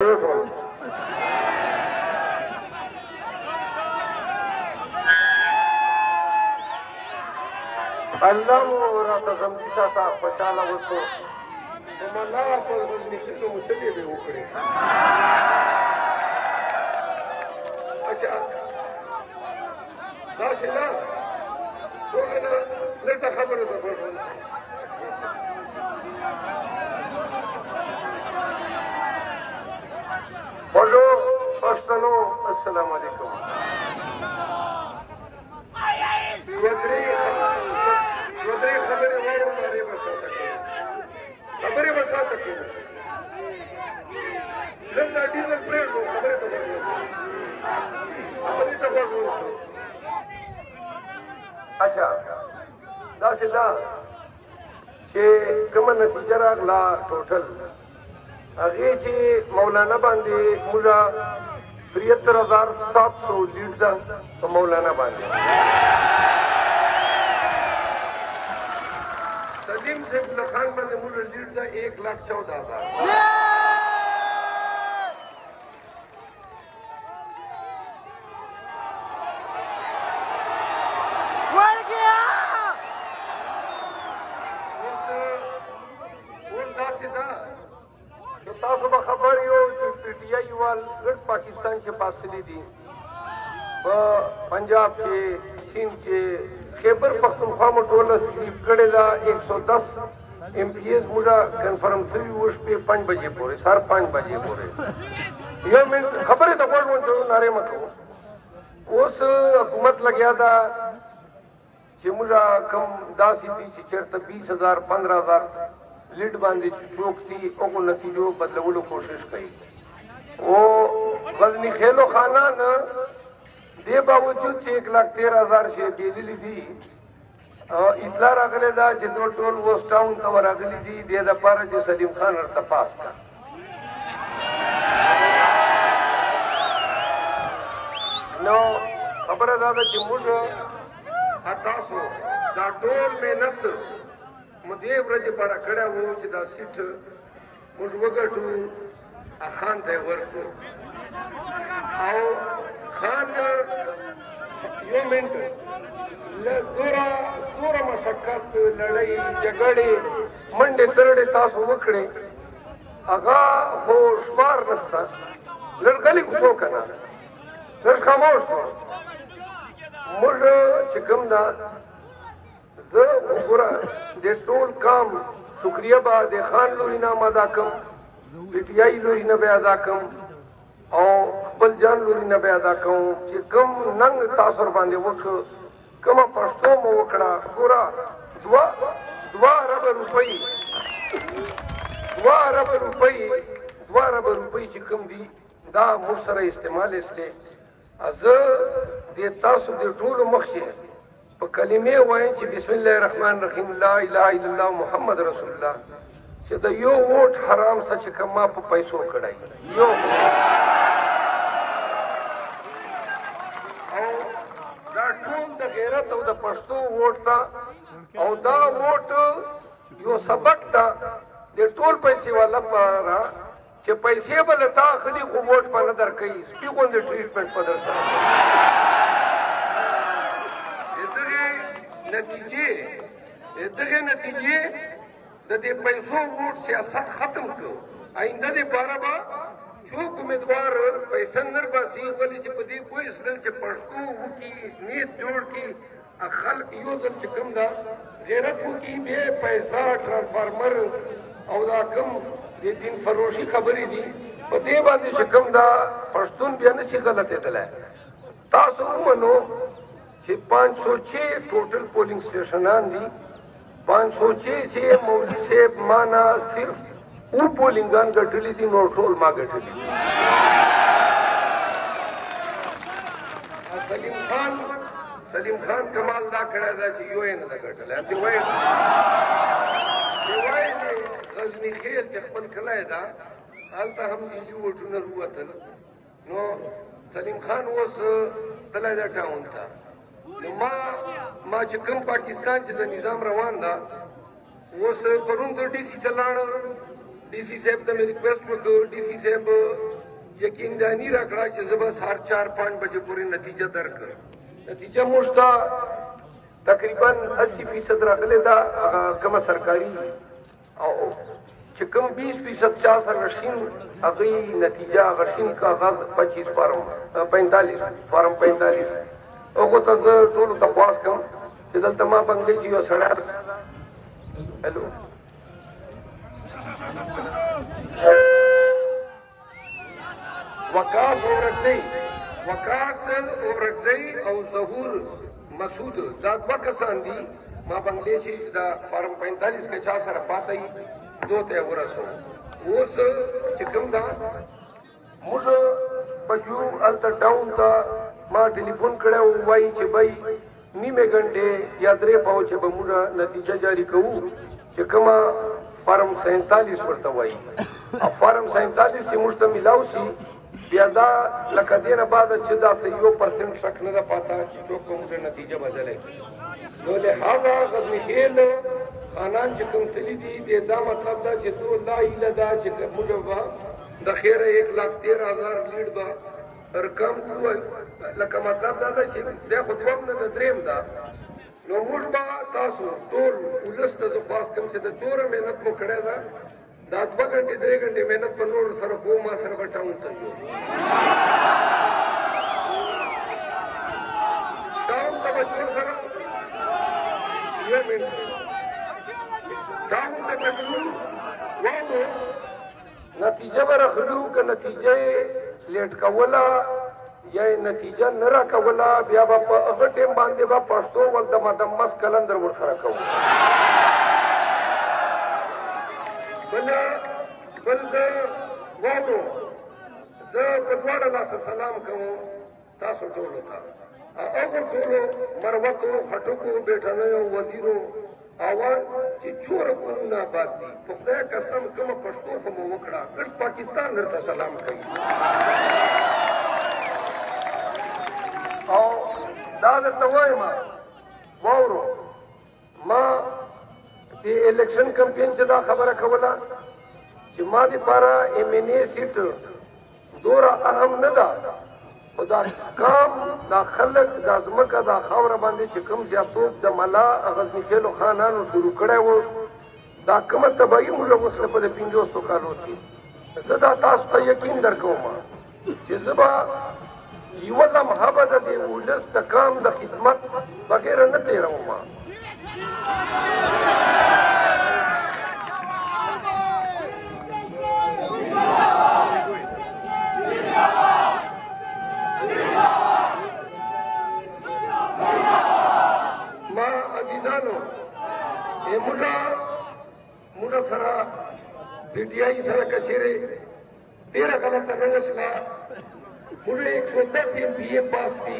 الله مو راته زمدي ساته خوشحاله وشو نو ملا په غزنیچلو مسلې به وکړې اچھا داسې نه ټولې نه لږه خبره ده بولو پښتنو السلام علیکم خبرې به شاته کوو لږ دا ډیزل پرېږدو خبرې ته غوږ ونیسو اچھا داسې ده چې کومه نتیجه راغله ټوټل هغې چې مولانا باندې موږه 73,700 لیډ ده په مولانا باندې سلیم صاحب خان باندې موږ لیډ ده 1,14,000 تاسو به خبر یو چې پی ټی آی وال ګډ پاکستان کې فاصلې دي په پنجاب کې سیند کې خیبر پختونخوا مو ټوله سلیپ کړې ده 110 ایم پی ایز موږ کنفرم شوي وو شپې 5 بجې پورې سهار 5 بجې پورې یو منټ خبرې ته غوږ ونیسو نارې مه کوو اوس حکومت لګیا ده چې موږ کوم داسې دي چې چېرته 20,000 15,000 لیډ باندې چوک دي هغو نتیجو بدلولو کوشش کوي او غزني خیلو خانان دې باوجود چې 1,13,000 شی بېللي دي اطلاع راغلی ده چې دو ټول وس ټاون ته ورغلي دي دې دپاره چې سلیم خان ورته پاس کړه نو خبره دا ده چې موږ تاسو دا ټول محنت مو دې ورځې لپاره کړی وو چې دا سیټ موږ وګټو خان ته یې ورکړو او خان یو منټ دوره مشقت لړۍ جګړې منډې ترړې تاسو وکړې هغه خو شمار نشته لږ غلي کوڅو که نه لږ خاموش شو موږ چې کوم ده زه وګوره د ټول کام شکریه به د خان لوري نه ادا کوم پی ټی آی لوري نه به ادا کوم او خپل جان لوري نه به ادا کوم چې کوم ننګ تاسو ورباندې وکړ کومه پښتو مو وکړه ګوره 2 اربه روپۍ چې کوم دي دا موږ سره استعمال اسلې زه د تاسو د ټولو مخکې په کلمې وایم چې بسم الله الرحمن الرحیم لا اله الا الله محمد رسول الله چې د یو ووټ حرام څه چې کوم ما په پیسو کړی یو او دا ټول د غیرت او د پښتو ووټ ته او دا ووټ یو سبق ته د ټول پیسې والا لپاره چې پیسې به له تا اخلي خو ووټ به نه درکوي سپي غوندې ټریټمنټ به در سره دغه نتیجې د دې پیسو ووټ سیاست ختم کړو آینده دپاره به څوک امیدوار پیسه نه رباسي ولې چې په دې پوه شول چې پښتو وکړي نیت جوړ کړي خلک یو ځل چې کوم ده غیرت وکړي بیا پیسه ټرانسفارمر او دا کوم د دین فروشي خبرې دي په دې باندې چې کوم ده پښتون بیا نشي غلطېدلی تاسو ومنو چې 506 ټوټل پولنګ سټیشنان دي 506 چې مولوي صاحب مانا صرف او پولنګان ګټلي دي نور ټول ما ګټلي سلیم خان کمال دا کړی ده چې یو یې نه ده ګټلی هسې وایي غزني خیل چې خپل کلی ده هلته هم ملي ووټونه ووتل نو سلیم خان اوس تللی ده ټاون ته نو ما چې کوم پاکستان چې د نظام روان ده اوس پرون د ډي سي ته لاړ D C Saheb ته مې ریکویسټ وکړ डी سی صاحب یقین دانی راکړه چې زه به سهار 4-5 بجې پورې نتیجه درکړم نتیجه موږ ته تقریبا 80% راغلې ده هغه کومه سرکاري او چې کوم 20% چا سره غشین هغه نتیجه غشین کاغذ 25 فارم 45 فارم 45 هغه ته ټول تخواس کوم چې دلته ما باندې یو سړی هلو وقاص اورکزی او ظهور مسعود دا دوه کسان دي ما باندې چې دا فارم 45 کې چا سره پاتې دوته ورسو اوس چې کوم دا موږ بجو الته ټاون ته ما ټلیفون کړو وایي چې بای نیمه غنټه یا درې پاو چې به موږ نتیجه جاری کوو چې کومه فارم 47 ورته وایي او فارم 47 چې موږ ته ملاو شي بیا دا لکه دینه بعد چې دا 1% شک نه ده پاته چې څوک موږ نتیجه بدله کړي نو لہذا غزنی خیل خانان چې کوم تللی دي دا مطلب دا چې تو لا اله دا چې موږ به د خیره 1,13,000 لیډ به رقم لکه مطلب دا چې دا خو دوم نه د دریم دا نو موږ به تاسو ټول ولس ته زه خواست کوم چې د څومره مهنت مو کړې ده دا 2 غنټې 3 غنټې مهنت په نور سره کوو ما سره به ټاون ته ځو ټاون ته به ټول سره یو منټ ټاون ته به ټول وایو نتیجه به راخلو که نتیجه لیټ کوله یا نتیجه نه راکوله بیا به په هغه ټیم باندې به پښتو ول د مدمس کلندر ورسره کوو بل زه وایو زه په دواړه لاسه سلام کوم تاسو ټولو ته هغو ټولو مروتو خټکو بیټنیو وزیرو اول چې چوره کورونه آباد دي په خدای قسم کومه پښتو خو مو وکړه ګرد پاکستان درته سلام کوي او دا درته وایم واورو ما د الیکشن کمپین چې دا خبره کوله چې ما دپاره MNA سیټ دوره اهم نه ده خو دا کام دا خلک دا ځمکه دا خاوره باندې چې کوم زیاتوب د ملا غزني خیلو خانانو شروع کړی و دا کومه تباهي موږ اوس په د 500 کالو کې زه دا تاسو ته یقین درکوم چې زه به یوه لمحه به د دې ولس د کام د خدمت بغیر نه تېروم ما عزیزانو موږ سره PTI سره کچېرې ډېره غلطه نه وشوه موږ 110 MPA پاس دي